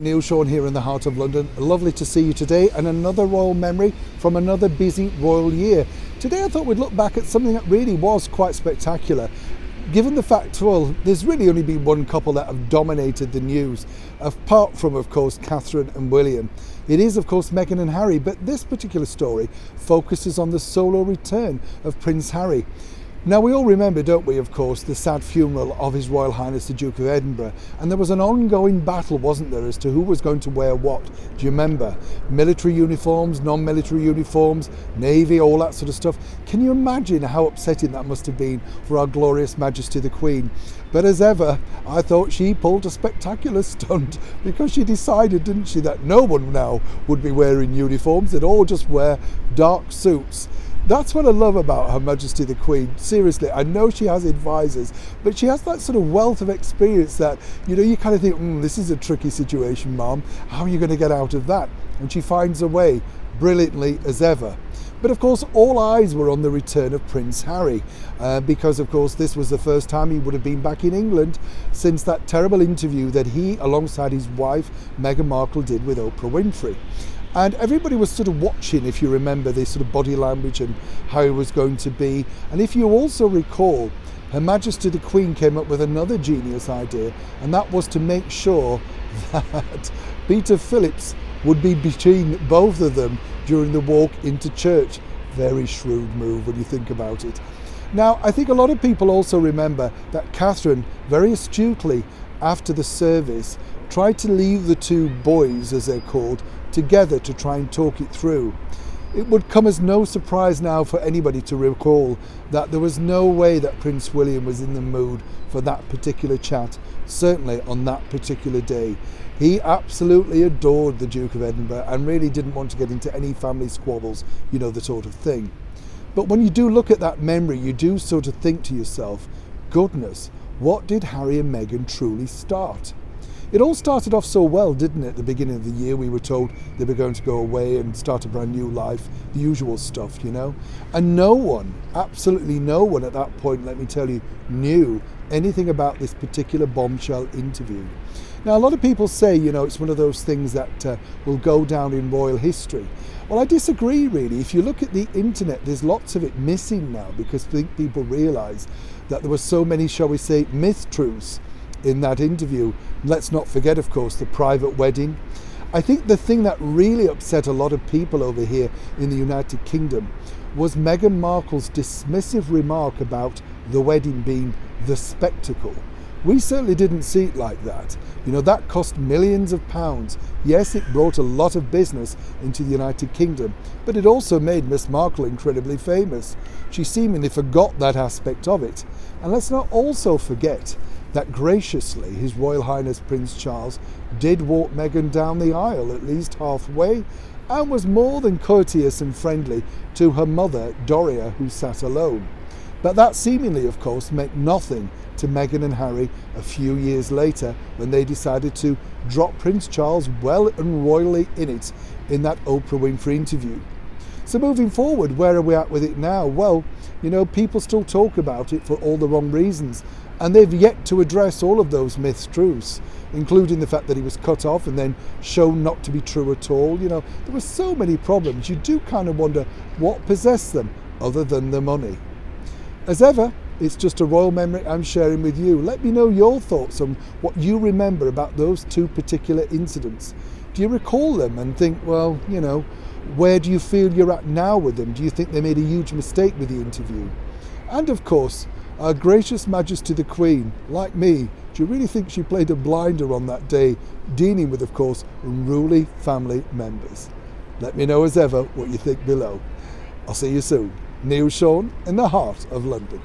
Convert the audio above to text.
Neil Sean here in the heart of London. Lovely to see you today, and another royal memory from another busy royal year. Today I thought we'd look back at something that really was quite spectacular. Given the fact, well, there's really only been one couple that have dominated the news, apart from, of course, Catherine and William. It is, of course, Meghan and Harry, but this particular story focuses on the solo return of Prince Harry. Now, we all remember, don't we, of course, the sad funeral of His Royal Highness the Duke of Edinburgh, and there was an ongoing battle, wasn't there, as to who was going to wear what. Do you remember? Military uniforms, non-military uniforms, navy, all that sort of stuff. Can you imagine how upsetting that must have been for our glorious Majesty the Queen? But as ever, I thought she pulled a spectacular stunt, because she decided, didn't she, that no one now would be wearing uniforms, they'd all just wear dark suits. That's what I love about Her Majesty the Queen. Seriously, I know she has advisors, but she has that sort of wealth of experience that, you kind of think, this is a tricky situation, Mom. How are you going to get out of that? And she finds a way, brilliantly as ever. But of course, all eyes were on the return of Prince Harry, because of course this was the first time he would have been back in England since that terrible interview that he, alongside his wife, Meghan Markle, did with Oprah Winfrey. And everybody was sort of watching, if you remember, this sort of body language and how he was going to be. And if you also recall, Her Majesty the Queen came up with another genius idea, and that was to make sure that Peter Phillips would be between both of them during the walk into church. Very shrewd move when you think about it. Now, I think a lot of people also remember that Catherine, very astutely, after the service, tried to leave the two boys, as they're called, together to try and talk it through. It would come as no surprise now for anybody to recall that there was no way that Prince William was in the mood for that particular chat, certainly on that particular day. He absolutely adored the Duke of Edinburgh and really didn't want to get into any family squabbles, the sort of thing. But when you do look at that memory, you do sort of think to yourself, goodness, what did Harry and Meghan truly start? It all started off so well, didn't it? At the beginning of the year, we were told they were going to go away and start a brand new life, the usual stuff, And no one, absolutely no one at that point, let me tell you, knew anything about this particular bombshell interview. Now, a lot of people say, it's one of those things that will go down in royal history. Well, I disagree, really. If you look at the internet, there's lots of it missing now, because I think people realise that there were so many, shall we say, myth-truths in that interview. Let's not forget, of course, the private wedding. I think the thing that really upset a lot of people over here in the United Kingdom was Meghan Markle's dismissive remark about the wedding being the spectacle. We certainly didn't see it like that. That cost millions of pounds. Yes, it brought a lot of business into the United Kingdom, but it also made Miss Markle incredibly famous. She seemingly forgot that aspect of it. And let's not also forget that graciously His Royal Highness Prince Charles did walk Meghan down the aisle at least halfway, and was more than courteous and friendly to her mother, Doria, who sat alone. But that seemingly, of course, meant nothing to Meghan and Harry a few years later, when they decided to drop Prince Charles well and royally in that Oprah Winfrey interview. So moving forward, where are we at with it now? Well, people still talk about it for all the wrong reasons, and they've yet to address all of those myth-truths, including the fact that he was cut off and then shown not to be true at all. There were so many problems. You do kind of wonder what possessed them, other than the money. As ever, it's just a royal memory I'm sharing with you. Let me know your thoughts on what you remember about those two particular incidents. Do you recall them and think, well, where do you feel you're at now with them? Do you think they made a huge mistake with the interview? And of course, our gracious Majesty the Queen, like me, do you really think she played a blinder on that day, dealing with, of course, unruly family members? Let me know as ever what you think below. I'll see you soon. Neil Sean in the heart of London.